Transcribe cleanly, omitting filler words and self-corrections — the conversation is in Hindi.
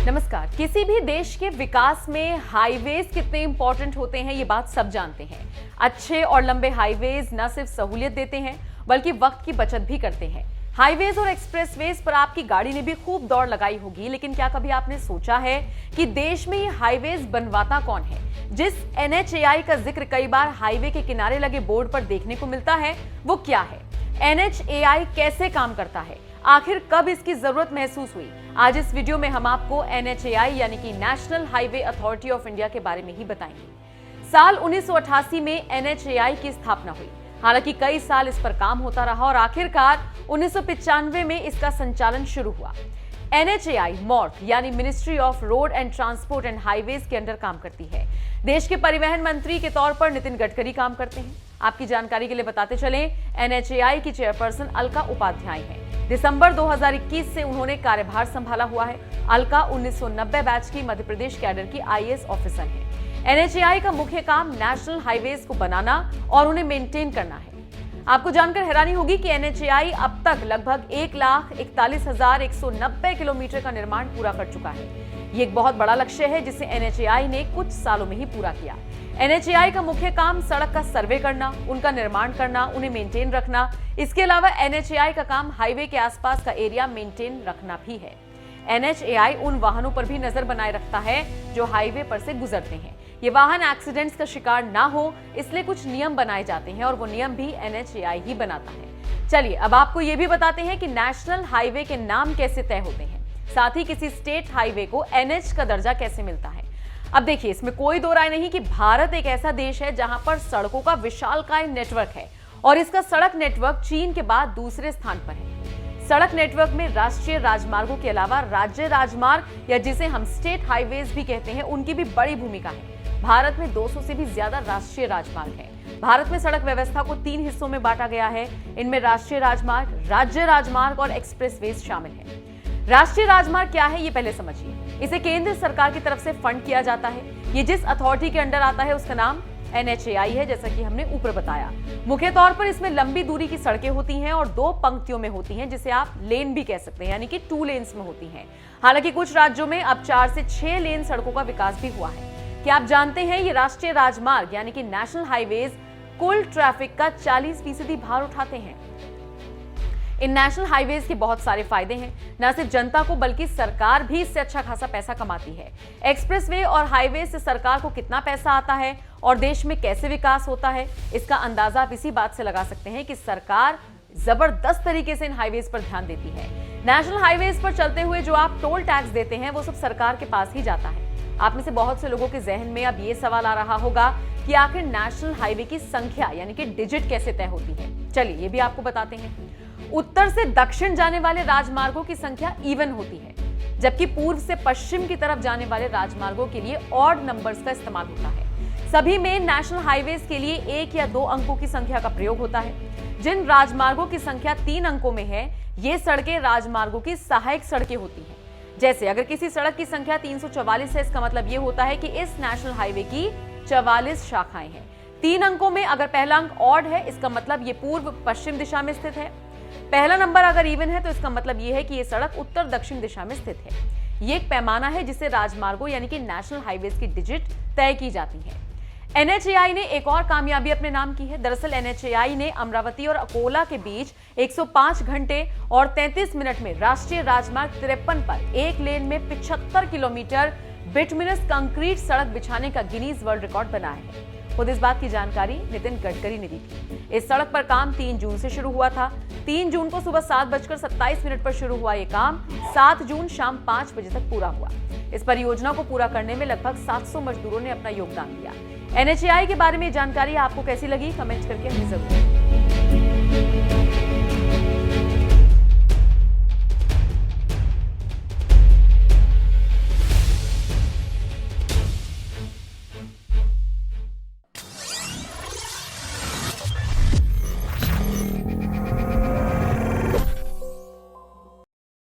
नमस्कार। किसी भी देश के विकास में हाईवेज कितने इंपॉर्टेंट होते हैं ये बात सब जानते हैं। अच्छे और लंबे हाईवेज न सिर्फ सहूलियत देते हैं बल्कि वक्त की बचत भी करते हैं। हाईवेज और एक्सप्रेसवेज पर आपकी गाड़ी ने भी खूब दौड़ लगाई होगी, लेकिन क्या कभी आपने सोचा है कि देश में ये हाईवेज बनवाता कौन है? जिस NHAI का जिक्र कई बार हाईवे के किनारे लगे बोर्ड पर देखने को मिलता है, वो क्या है? NHAI कैसे काम करता है? आखिर कब इसकी जरूरत महसूस हुई? आज इस वीडियो में हम आपको NHAI यानी कि national highway authority of India के बारे में ही बताएंगे। साल 1988 में NHAI की स्थापना हुई। हालांकि कई साल इस पर काम होता रहा और आखिरकार 1995 में इसका संचालन शुरू हुआ। NHAI MoRTH यानी ministry of road and transport and highways के अंडर काम करती है। देश के परिवहन मंत्री के तौर पर नितिन गडकरी काम करते हैं। आपकी जानकारी के लिए बताते चलें, NHAI की चेयरपर्सन अलका उपाध्याय हैं। दिसंबर 2021 से उन्होंने कार्यभार संभाला हुआ है। अलका 1990 बैच की मध्य प्रदेश कैडर की IAS ऑफिसर हैं। NHAI का मुख्य काम नेशनल हाईवेज को बनाना और उन्हें मेंटेन करना है। आपको जानकर हैरानी होगी कि NHAI अब तक लगभग 1,41,190 किलोमीटर का निर्माण पूरा कर चुका है। ये एक बहुत बड़ा लक्ष्य है जिसे NHAI ने कुछ सालों में ही पूरा किया। NHAI का मुख्य काम सड़क का सर्वे करना, उनका निर्माण करना, उन्हें मेंटेन रखना। इसके अलावा NHAI का काम हाईवे के आसपास का एरिया मेंटेन रखना भी है। NHAI उन वाहनों पर भी नजर बनाए रखता है जो हाईवे पर से गुजरते हैं। ये वाहन एक्सीडेंट्स का शिकार ना हो, इसलिए कुछ नियम बनाए जाते हैं और वो नियम भी NHAI ही बनाता है। चलिए अब आपको ये भी बताते हैं कि नेशनल हाईवे के नाम कैसे तय होते हैं, साथ ही किसी स्टेट हाईवे को NH का दर्जा कैसे मिलता है। अब देखिए, इसमें कोई दो राय नहीं कि भारत एक ऐसा देश है जहां पर सड़कों का विशालकाय नेटवर्क है और इसका सड़क नेटवर्क चीन के बाद दूसरे स्थान पर है। सड़क नेटवर्क में राष्ट्रीय राजमार्गों के अलावा राज्य राजमार्ग या जिसे हम स्टेट हाईवेज भी कहते हैं, उनकी भी बड़ी भूमिका है। भारत में 200 से भी ज्यादा राष्ट्रीय राजमार्ग हैं। भारत में सड़क व्यवस्था को 3 हिस्सों में बांटा गया है। इनमें राष्ट्रीय राजमार्ग, राज्य राजमार्ग और एक्सप्रेसवेज शामिल हैं। राष्ट्रीय राजमार्ग क्या है ये पहले समझिए। इसे केंद्र सरकार की तरफ से फंड किया जाता है। ये जिस अथॉरिटी के अंडर आता है उसका नाम NHAI है, जैसा कि हमने ऊपर बताया। मुख्य तौर पर इसमें लंबी दूरी की सड़कें होती हैं और 2 पंक्तियों में होती हैं, जिसे आप लेन भी कह सकते हैं, यानी कि 2 लेन्स में होती हैं। हालांकि कुछ राज्यों में अब 4 से 6 लेन सड़कों का विकास भी हुआ है। क्या आप जानते हैं ये राष्ट्रीय राजमार्ग यानी कि नेशनल हाईवेज कुल ट्रैफिक का 40% भार उठाते हैं। इन नेशनल हाईवेज के बहुत सारे फायदे हैं। न सिर्फ जनता को बल्कि सरकार भी इससे अच्छा खासा पैसा कमाती है। एक्सप्रेसवे और हाईवे से सरकार को कितना पैसा आता है और देश में कैसे विकास होता है, इसका अंदाजा आप इसी बात से लगा सकते हैं कि सरकार जबरदस्त तरीके से इन हाईवेज पर ध्यान देती है। नेशनल हाईवेज पर चलते हुए जो आप टोल टैक्स देते हैं वो सब सरकार के पास ही जाता है। आप में से बहुत से लोगों के जहन में अब ये सवाल आ रहा होगा कि आखिर नेशनल हाईवे की संख्या यानी कि डिजिट कैसे तय होती है। चलिए ये भी आपको बताते हैं। उत्तर से दक्षिण जाने वाले राजमार्गों की संख्या इवन होती है, जबकि पूर्व से पश्चिम की तरफ जाने वाले राजमार्गों के लिए ऑड नंबर्स का इस्तेमाल होता है। सभी में नेशनल हाईवेज के लिए 1 या 2 अंकों की संख्या का प्रयोग होता है। जिन राजमार्गों की संख्या 3 अंकों में है, ये सड़कें राजमार्गों की सहायक सड़कें होती हैं। जैसे अगर किसी सड़क की संख्या 344 है, इसका मतलब ये होता है कि इस नेशनल हाईवे की 44 शाखाएं हैं। 3 अंकों में अगर पहला अंक ऑड है, इसका मतलब ये पूर्व पश्चिम दिशा में स्थित है। पहला नंबर अगर इवन है तो इसका मतलब ये है कि ये सड़क उत्तर दक्षिण दिशा में स्थित है। ये एक पैमाना है जिससे राजमार्गों यानी कि नेशनल हाईवेज की डिजिट तय की जाती है। NHAI ने एक और कामयाबी अपने नाम की है। दरअसल NHAI ने अमरावती और अकोला के बीच 105 घंटे और 33 मिनट में राष्ट्रीय राजमार्ग 53 पर एक लेन में 75 किलोमीटर बिटुमिनस कंक्रीट सड़क बिछाने का गिनीज वर्ल्ड रिकॉर्ड बनाया है। खुद इस बात की जानकारी नितिन गडकरी ने दी थी। इस सड़क पर काम 3 जून से शुरू हुआ था। 3 जून को सुबह 7:27 पर शुरू हुआ ये काम 7 जून शाम 5 बजे तक पूरा हुआ। इस परियोजना को पूरा करने में लगभग 700 मजदूरों ने अपना योगदान दिया। NHAI के बारे में जानकारी आपको कैसी लगी, कमेंट करके हमें जरूर